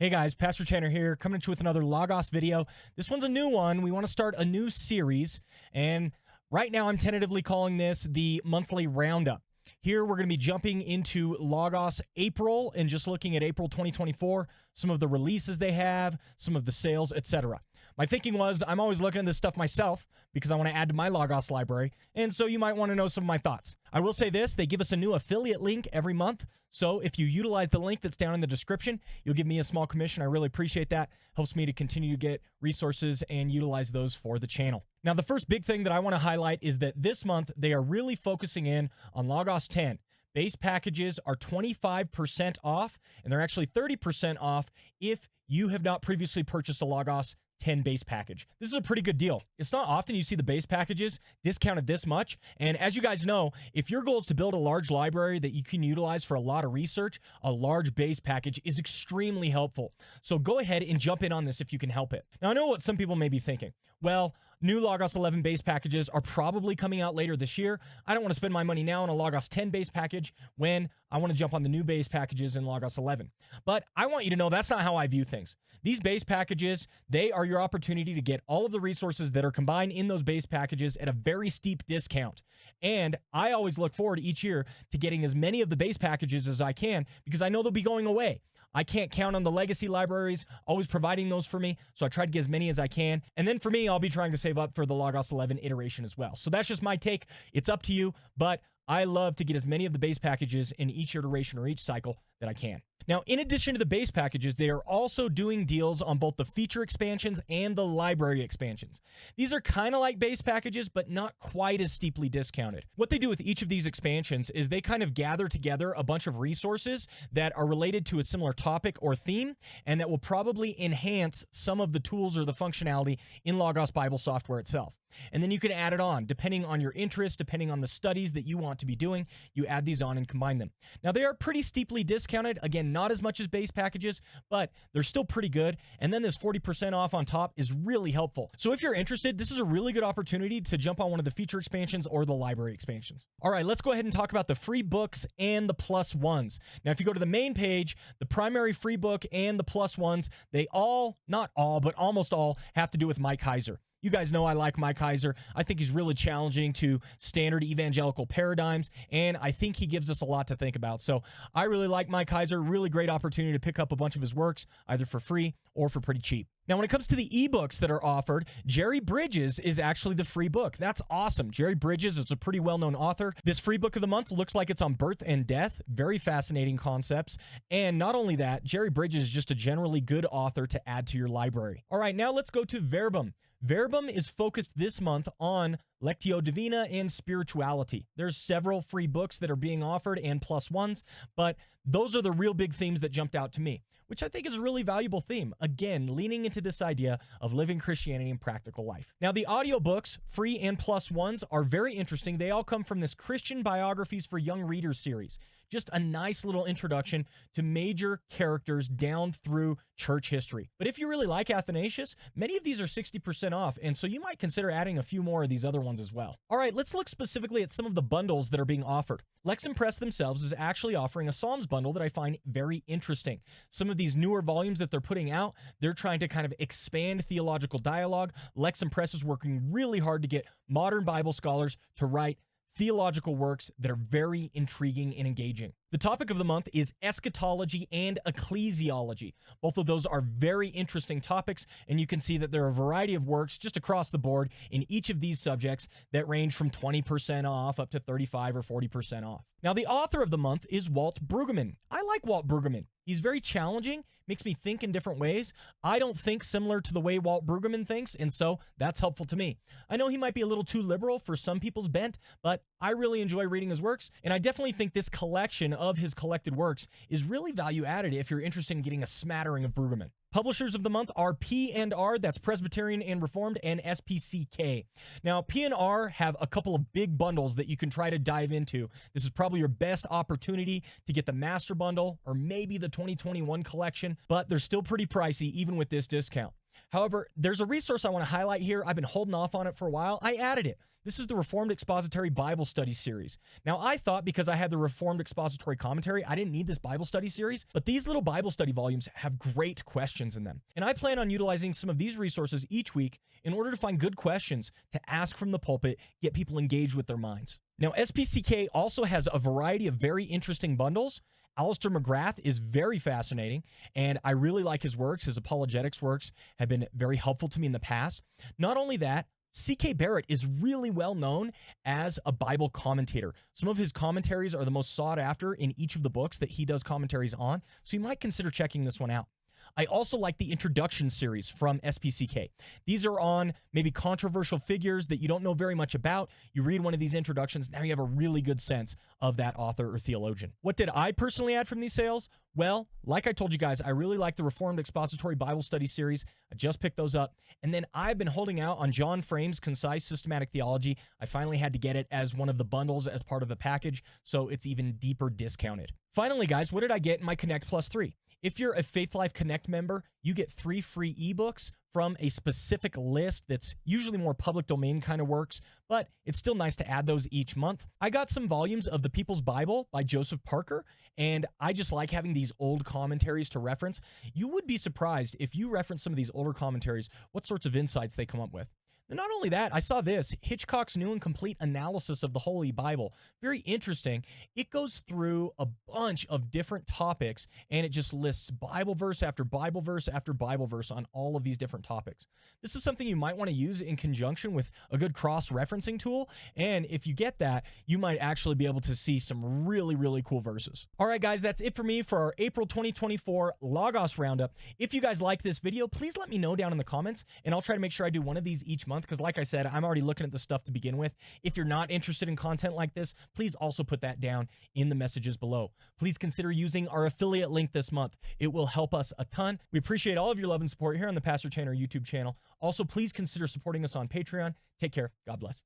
Hey guys, Pastor Tanner here, coming at you with another Logos video. This one's a new one. We want to start a new series, and right now I'm tentatively calling this the monthly roundup. Here we're going to be jumping into Logos April and just looking at April 2024, some of the releases they have, some of the sales, etc. My thinking was I'm always looking at this stuff myself because I want to add to my Logos library, and so you might want to know some of my thoughts. I will say this, they give us a new affiliate link every month, so if you utilize the link that's down in the description, you'll give me a small commission. I really appreciate that. Helps me to continue to get resources and utilize those for the channel. Now, the first big thing that I want to highlight is that this month they are really focusing in on Logos 10. Base packages are 25% off, and they're actually 30% off if you have not previously purchased a Logos 10 base package. This is a pretty good deal. It's not often you see the base packages discounted this much. And as you guys know, if your goal is to build a large library that you can utilize for a lot of research, a large base package is extremely helpful. So go ahead and jump in on this if you can help it. Now, I know what some people may be thinking. Well, new Logos 11 base packages are probably coming out later this year. I don't want to spend my money now on a Logos 10 base package when I want to jump on the new base packages in Logos 11. But I want you to know that's not how I view things. These base packages, they are your opportunity to get all of the resources that are combined in those base packages at a very steep discount. And I always look forward each year to getting as many of the base packages as I can because I know they'll be going away. I can't count on the legacy libraries always providing those for me, so I try to get as many as I can. And then for me, I'll be trying to save up for the Logos 11 iteration as well. So that's just my take. It's up to you, but I love to get as many of the base packages in each iteration or each cycle that I can. Now, in addition to the base packages, they are also doing deals on both the feature expansions and the library expansions. These are kind of like base packages, but not quite as steeply discounted. What they do with each of these expansions is they kind of gather together a bunch of resources that are related to a similar topic or theme, and that will probably enhance some of the tools or the functionality in Logos Bible software itself. And then you can add it on, depending on your interest, depending on the studies that you want to be doing, you add these on and combine them. Now, they are pretty steeply discounted. Again, not as much as base packages, but they're still pretty good. And then this 40% off on top is really helpful. So if you're interested, this is a really good opportunity to jump on one of the feature expansions or the library expansions. All right, let's go ahead and talk about the free books and the plus ones. Now, if you go to the main page, the primary free book and the plus ones, they all, not all, but almost all have to do with Mike Heiser. You guys know I like Mike Heiser. I think he's really challenging to standard evangelical paradigms, and I think he gives us a lot to think about. So I really like Mike Heiser. Really great opportunity to pick up a bunch of his works, either for free or for pretty cheap. Now, when it comes to the ebooks that are offered, Jerry Bridges is actually the free book. That's awesome. Jerry Bridges is a pretty well-known author. This free book of the month looks like it's on birth and death. Very fascinating concepts. And not only that, Jerry Bridges is just a generally good author to add to your library. All right, now let's go to Verbum. Verbum is focused this month on Lectio Divina and spirituality. There's several free books that are being offered and plus ones, but those are the real big themes that jumped out to me, which I think is a really valuable theme. Again, leaning into this idea of living Christianity in practical life. Now, the audiobooks, free and plus ones, are very interesting. They all come from this Christian Biographies for Young Readers series. Just a nice little introduction to major characters down through church history. But if you really like Athanasius, many of these are 60% off, and so you might consider adding a few more of these other ones as well. All right, let's look specifically at some of the bundles that are being offered. Lexham Press themselves is actually offering a Psalms bundle that I find very interesting. Some of these newer volumes that they're putting out, they're trying to kind of expand theological dialogue. Lexham Press is working really hard to get modern Bible scholars to write theological works that are very intriguing and engaging. The topic of the month is eschatology and ecclesiology. Both of those are very interesting topics, and you can see that there are a variety of works just across the board in each of these subjects that range from 20% off up to 35 or 40% off. Now, the author of the month is Walt Brueggemann. I like Walt Brueggemann. He's very challenging, makes me think in different ways. I don't think similar to the way Walt Brueggemann thinks, and so that's helpful to me. I know he might be a little too liberal for some people's bent, but I really enjoy reading his works, and I definitely think this collection of his collected works is really value added if you're interested in getting a smattering of Brueggemann. Publishers of the month are P&R, that's Presbyterian and Reformed, and SPCK. Now, P&R have a couple of big bundles that you can try to dive into. This is probably your best opportunity to get the Master Bundle or maybe the 2021 collection, but they're still pretty pricey even with this discount. However, there's a resource I want to highlight here. I've been holding off on it for a while. I added it. This is the Reformed Expository Bible Study Series. Now, I thought because I had the Reformed Expository Commentary, I didn't need this Bible study series, but these little Bible study volumes have great questions in them. And I plan on utilizing some of these resources each week in order to find good questions to ask from the pulpit, get people engaged with their minds. Now, SPCK also has a variety of very interesting bundles. Alistair McGrath is very fascinating, and I really like his works. His apologetics works have been very helpful to me in the past. Not only that, C.K. Barrett is really well known as a Bible commentator. Some of his commentaries are the most sought after in each of the books that he does commentaries on, so you might consider checking this one out. I also like the introduction series from SPCK. These are on maybe controversial figures that you don't know very much about. You read one of these introductions, now you have a really good sense of that author or theologian. What did I personally add from these sales? Well, like I told you guys, I really like the Reformed Expository Bible Study series. I just picked those up. And then I've been holding out on John Frame's Concise Systematic Theology. I finally had to get it as one of the bundles as part of the package, so it's even deeper discounted. Finally, guys, what did I get in my Connect Plus 3? If you're a Faith Life Connect member, you get 3 free ebooks from a specific list that's usually more public domain kind of works, but it's still nice to add those each month. I got some volumes of The People's Bible by Joseph Parker, and I just like having these old commentaries to reference. You would be surprised if you reference some of these older commentaries, what sorts of insights they come up with. And not only that, I saw this, Hitchcock's New and Complete Analysis of the Holy Bible. Very interesting. It goes through a bunch of different topics, and it just lists Bible verse after Bible verse after Bible verse on all of these different topics. This is something you might want to use in conjunction with a good cross-referencing tool, and if you get that, you might actually be able to see some really, really cool verses. All right, guys, that's it for me for our April 2024 Logos Roundup. If you guys like this video, please let me know down in the comments, and I'll try to make sure I do one of these each month, because like I said, I'm already looking at the stuff to begin with. If you're not interested in content like this, please also put that down in the messages below. Please consider using our affiliate link this month. It will help us a ton. We appreciate all of your love and support here on the Pastor Tanner YouTube channel. Also, please consider supporting us on Patreon. Take care. God bless.